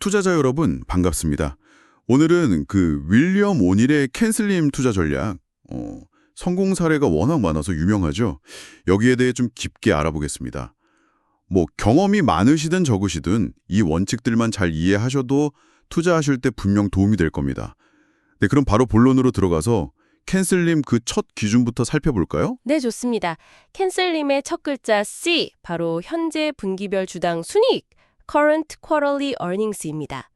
투자자 여러분 반갑습니다. 오늘은 그 윌리엄 오닐의 캔슬림 투자 전략, 성공 사례가 워낙 많아서 유명하죠. 여기에 대해 좀 깊게 알아보겠습니다. 뭐 경험이 많으시든 적으시든 이 원칙들만 잘 이해하셔도 투자하실 때 분명 도움이 될 겁니다. 네, 그럼 바로 본론으로 들어가서 캔슬림 그 첫 기준부터 살펴볼까요? 네, 좋습니다. 캔슬림의 첫 글자 C, 바로 현재 분기별 주당 순이익, Current Quarterly Earnings입니다.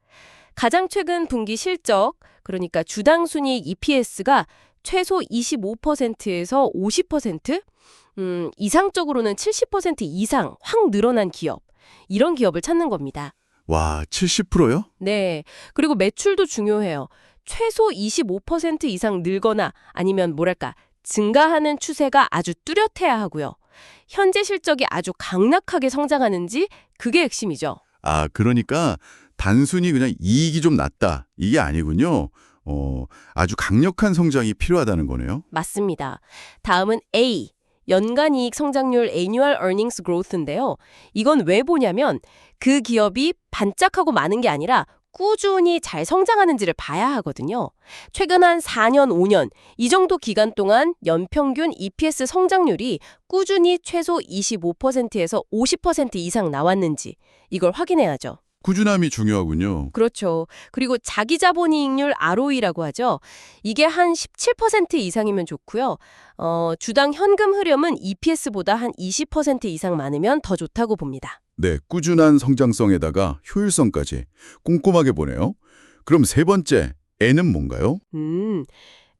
가장 최근 분기 실적, 그러니까 주당 순이익 EPS가 최소 25%에서 50%, 이상적으로는 70% 이상 확 늘어난 기업, 이런 기업을 찾는 겁니다. 와, 70%요? 네, 그리고 매출도 중요해요. 최소 25% 이상 늘거나 아니면 뭐랄까 증가하는 추세가 아주 뚜렷해야 하고요. 현재 실적이 아주 강력하게 성장하는지 그게 핵심이죠. 아, 그러니까 단순히 그냥 이익이 좀 낮다, 이게 아니군요. 아주 강력한 성장이 필요하다는 거네요. 맞습니다. 다음은 A, 연간 이익 성장률 Annual Earnings Growth인데요. 이건 왜 보냐면 그 기업이 반짝하고 많은 게 아니라 꾸준히 잘 성장하는지를 봐야 하거든요. 최근 한 4년, 5년 이 정도 기간 동안 연평균 EPS 성장률이 꾸준히 최소 25%에서 50% 이상 나왔는지 이걸 확인해야죠. 꾸준함이 중요하군요. 그렇죠. 그리고 자기자본이익률 ROE라고 하죠. 이게 한 17% 이상이면 좋고요. 주당 현금 흐름은 EPS보다 한 20% 이상 많으면 더 좋다고 봅니다. 네, 꾸준한 성장성에다가 효율성까지 꼼꼼하게 보네요. 그럼 세 번째, N은 뭔가요?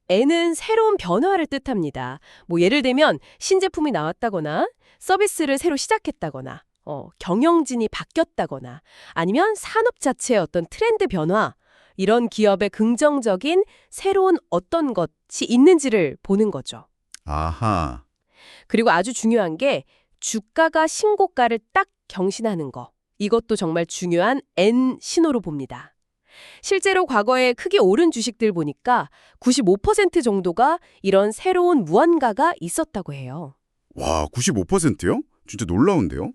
N은 새로운 변화를 뜻합니다. 뭐 예를 들면 신제품이 나왔다거나 서비스를 새로 시작했다거나 경영진이 바뀌었다거나 아니면 산업 자체의 어떤 트렌드 변화, 이런 기업의 긍정적인 새로운 어떤 것이 있는지를 보는 거죠. 아하, 그리고 아주 중요한 게 주가가 신고가를 딱 경신하는 거. 이것도 정말 중요한 N 신호로 봅니다. 실제로 과거에 크게 오른 주식들 보니까 95% 정도가 이런 새로운 무언가가 있었다고 해요. 와, 95%요? 진짜 놀라운데요?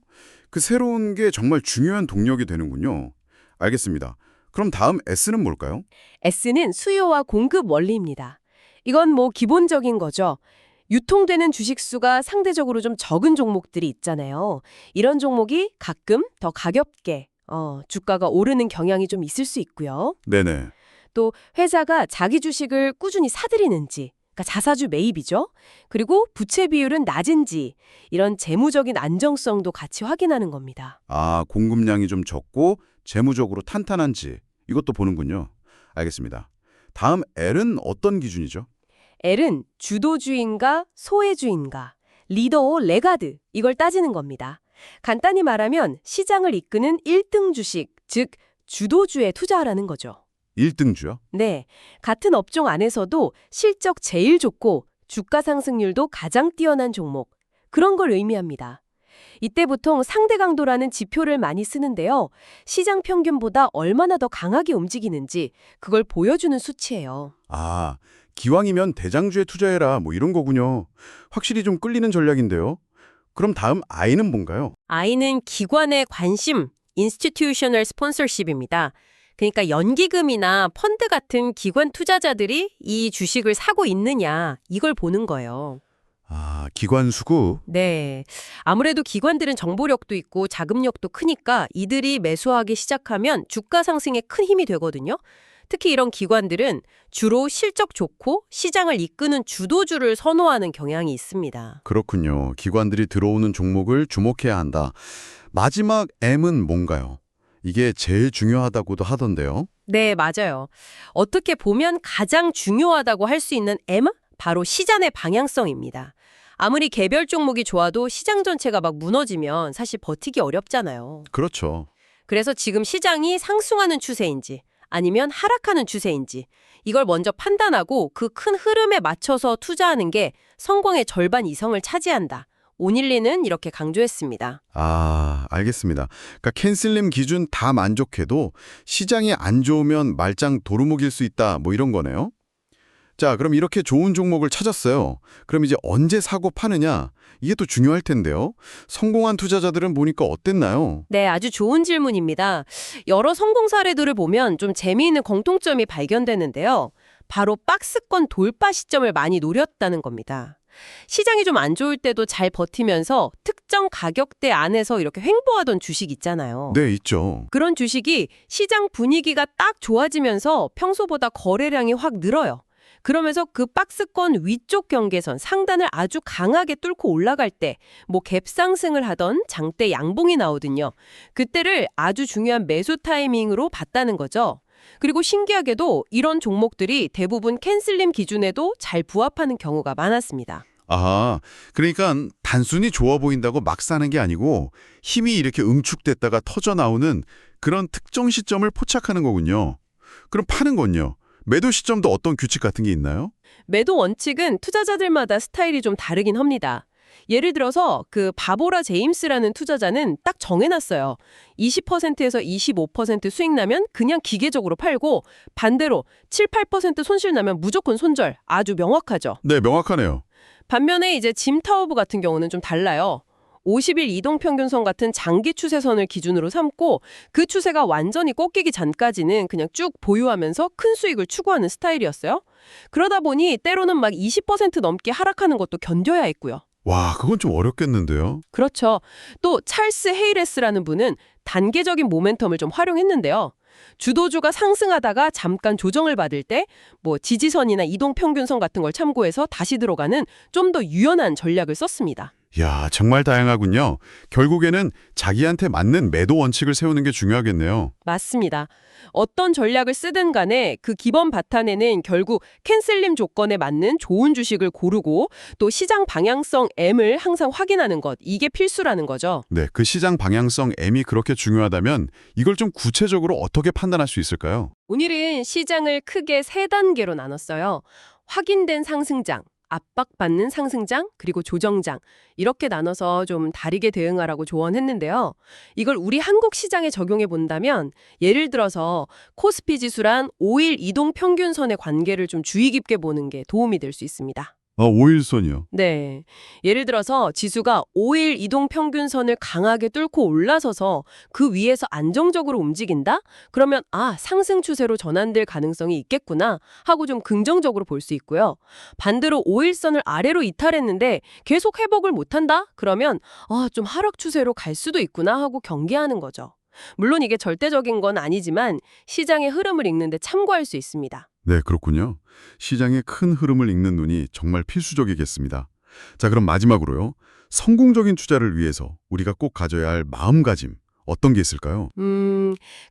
그 새로운 게 정말 중요한 동력이 되는군요. 알겠습니다. 그럼 다음 S는 뭘까요? S는 수요와 공급 원리입니다. 이건 뭐 기본적인 거죠. 유통되는 주식 수가 상대적으로 좀 적은 종목들이 있잖아요. 이런 종목이 가끔 더 가볍게 주가가 오르는 경향이 좀 있을 수 있고요. 네네. 또 회사가 자기 주식을 꾸준히 사들이는지, 그러니까 자사주 매입이죠. 그리고 부채 비율은 낮은지, 이런 재무적인 안정성도 같이 확인하는 겁니다. 아, 공급량이 좀 적고 재무적으로 탄탄한지 이것도 보는군요. 알겠습니다. 다음 L은 어떤 기준이죠? L은 주도주인가 소외주인가, 리더 레가드, 이걸 따지는 겁니다. 간단히 말하면 시장을 이끄는 1등 주식, 즉 주도주에 투자하라는 거죠. 1등주요? 네, 같은 업종 안에서도 실적 제일 좋고 주가 상승률도 가장 뛰어난 종목, 그런 걸 의미합니다. 이때 보통 상대 강도라는 지표를 많이 쓰는데요. 시장 평균보다 얼마나 더 강하게 움직이는지 그걸 보여주는 수치예요. 아, 기왕이면 대장주에 투자해라 뭐 이런 거군요. 확실히 좀 끌리는 전략인데요. 그럼 다음 I는 뭔가요? I는 기관의 관심, institutional sponsorship입니다. 그러니까 연기금이나 펀드 같은 기관 투자자들이 이 주식을 사고 있느냐, 이걸 보는 거예요. 아, 기관 수급. 네. 아무래도 기관들은 정보력도 있고 자금력도 크니까 이들이 매수하기 시작하면 주가 상승에 큰 힘이 되거든요. 특히 이런 기관들은 주로 실적 좋고 시장을 이끄는 주도주를 선호하는 경향이 있습니다. 그렇군요. 기관들이 들어오는 종목을 주목해야 한다. 마지막 M은 뭔가요? 이게 제일 중요하다고도 하던데요. 네, 맞아요. 어떻게 보면 가장 중요하다고 할 수 있는 M? 바로 시장의 방향성입니다. 아무리 개별 종목이 좋아도 시장 전체가 막 무너지면 사실 버티기 어렵잖아요. 그렇죠. 그래서 지금 시장이 상승하는 추세인지 아니면 하락하는 추세인지 이걸 먼저 판단하고 그 큰 흐름에 맞춰서 투자하는 게 성공의 절반 이상을 차지한다. 오닐리는 이렇게 강조했습니다. 아, 알겠습니다. 그러니까 캔슬림 기준 다 만족해도 시장이 안 좋으면 말짱 도루묵일 수 있다 뭐 이런 거네요. 자, 그럼 이렇게 좋은 종목을 찾았어요. 그럼 이제 언제 사고 파느냐? 이게 또 중요할 텐데요. 성공한 투자자들은 보니까 어땠나요? 네, 아주 좋은 질문입니다. 여러 성공 사례들을 보면 좀 재미있는 공통점이 발견되는데요. 바로 박스권 돌파 시점을 많이 노렸다는 겁니다. 시장이 좀 안 좋을 때도 잘 버티면서 특정 가격대 안에서 이렇게 횡보하던 주식 있잖아요. 네, 있죠. 그런 주식이 시장 분위기가 딱 좋아지면서 평소보다 거래량이 확 늘어요. 그러면서 그 박스권 위쪽 경계선 상단을 아주 강하게 뚫고 올라갈 때 뭐 갭상승을 하던 장대 양봉이 나오거든요. 그때를 아주 중요한 매수 타이밍으로 봤다는 거죠. 그리고 신기하게도 이런 종목들이 대부분 캔슬림 기준에도 잘 부합하는 경우가 많았습니다. 아, 그러니까 단순히 좋아 보인다고 막 사는 게 아니고 힘이 이렇게 응축됐다가 터져 나오는 그런 특정 시점을 포착하는 거군요. 그럼 파는 건요? 매도 시점도 어떤 규칙 같은 게 있나요? 매도 원칙은 투자자들마다 스타일이 좀 다르긴 합니다. 예를 들어서 그 바보라 제임스라는 투자자는 딱 정해놨어요. 20%에서 25% 수익 나면 그냥 기계적으로 팔고 반대로 7, 8% 손실 나면 무조건 손절. 아주 명확하죠. 네, 명확하네요. 반면에 이제 짐 타우브 같은 경우는 좀 달라요. 50일 이동평균선 같은 장기 추세선을 기준으로 삼고 그 추세가 완전히 꺾이기 전까지는 그냥 쭉 보유하면서 큰 수익을 추구하는 스타일이었어요. 그러다 보니 때로는 막 20% 넘게 하락하는 것도 견뎌야 했고요. 와, 그건 좀 어렵겠는데요? 그렇죠. 또 찰스 헤이레스라는 분은 단계적인 모멘텀을 좀 활용했는데요. 주도주가 상승하다가 잠깐 조정을 받을 때 뭐 지지선이나 이동평균선 같은 걸 참고해서 다시 들어가는 좀 더 유연한 전략을 썼습니다. 야, 정말 다양하군요. 결국에는 자기한테 맞는 매도 원칙을 세우는 게 중요하겠네요. 맞습니다. 어떤 전략을 쓰든 간에 그 기본 바탕에는 결국 캔슬림 조건에 맞는 좋은 주식을 고르고 또 시장 방향성 M을 항상 확인하는 것, 이게 필수라는 거죠. 네, 그 시장 방향성 M이 그렇게 중요하다면 이걸 좀 구체적으로 어떻게 판단할 수 있을까요? 오늘은 시장을 크게 세 단계로 나눴어요. 확인된 상승장, 압박받는 상승장, 그리고 조정장 이렇게 나눠서 좀 다르게 대응하라고 조언했는데요. 이걸 우리 한국 시장에 적용해 본다면 예를 들어서 코스피 지수란 5일 이동 평균선의 관계를 좀 주의 깊게 보는 게 도움이 될 수 있습니다. 5일선이요. 네. 예를 들어서 지수가 5일 이동 평균선을 강하게 뚫고 올라서서 그 위에서 안정적으로 움직인다? 그러면 상승 추세로 전환될 가능성이 있겠구나 하고 좀 긍정적으로 볼 수 있고요. 반대로 5일선을 아래로 이탈했는데 계속 회복을 못한다? 그러면 좀 하락 추세로 갈 수도 있구나 하고 경계하는 거죠. 물론 이게 절대적인 건 아니지만 시장의 흐름을 읽는 데 참고할 수 있습니다. 네, 그렇군요. 시장의 큰 흐름을 읽는 눈이 정말 필수적이겠습니다. 자, 그럼 마지막으로요. 성공적인 투자를 위해서 우리가 꼭 가져야 할 마음가짐, 어떤 게 있을까요?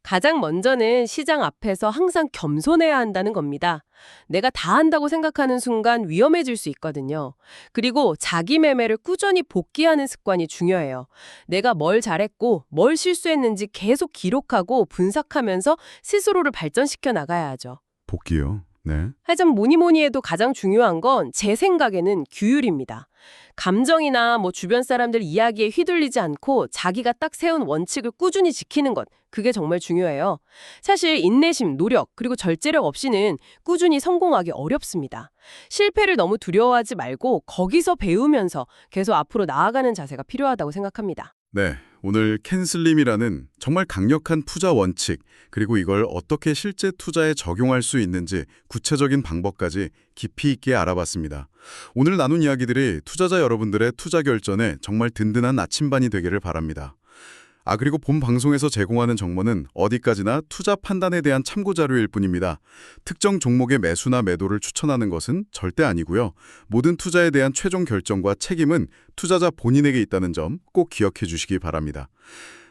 가장 먼저는 시장 앞에서 항상 겸손해야 한다는 겁니다. 내가 다 한다고 생각하는 순간 위험해질 수 있거든요. 그리고 자기 매매를 꾸준히 복귀하는 습관이 중요해요. 내가 뭘 잘했고 뭘 실수했는지 계속 기록하고 분석하면서 스스로를 발전시켜 나가야 하죠. 복귀요. 네. 하지만 뭐니 해도 가장 중요한 건 제 생각에는 규율입니다. 감정이나 주변 사람들 이야기에 휘둘리지 않고 자기가 딱 세운 원칙을 꾸준히 지키는 것, 그게 정말 중요해요. 사실 인내심, 노력, 그리고 절제력 없이는 꾸준히 성공하기 어렵습니다. 실패를 너무 두려워하지 말고 거기서 배우면서 계속 앞으로 나아가는 자세가 필요하다고 생각합니다. 네, 오늘 캔슬림이라는 정말 강력한 투자 원칙, 그리고 이걸 어떻게 실제 투자에 적용할 수 있는지 구체적인 방법까지 깊이 있게 알아봤습니다. 오늘 나눈 이야기들이 투자자 여러분들의 투자 결정에 정말 든든한 나침반이 되기를 바랍니다. 그리고 본 방송에서 제공하는 정보는 어디까지나 투자 판단에 대한 참고 자료일 뿐입니다. 특정 종목의 매수나 매도를 추천하는 것은 절대 아니고요. 모든 투자에 대한 최종 결정과 책임은 투자자 본인에게 있다는 점 꼭 기억해 주시기 바랍니다.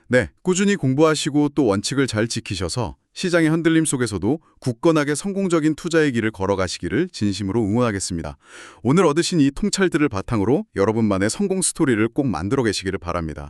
네, 꾸준히 공부하시고 또 원칙을 잘 지키셔서 시장의 흔들림 속에서도 굳건하게 성공적인 투자의 길을 걸어가시기를 진심으로 응원하겠습니다. 오늘 얻으신 이 통찰들을 바탕으로 여러분만의 성공 스토리를 꼭 만들어 계시기를 바랍니다.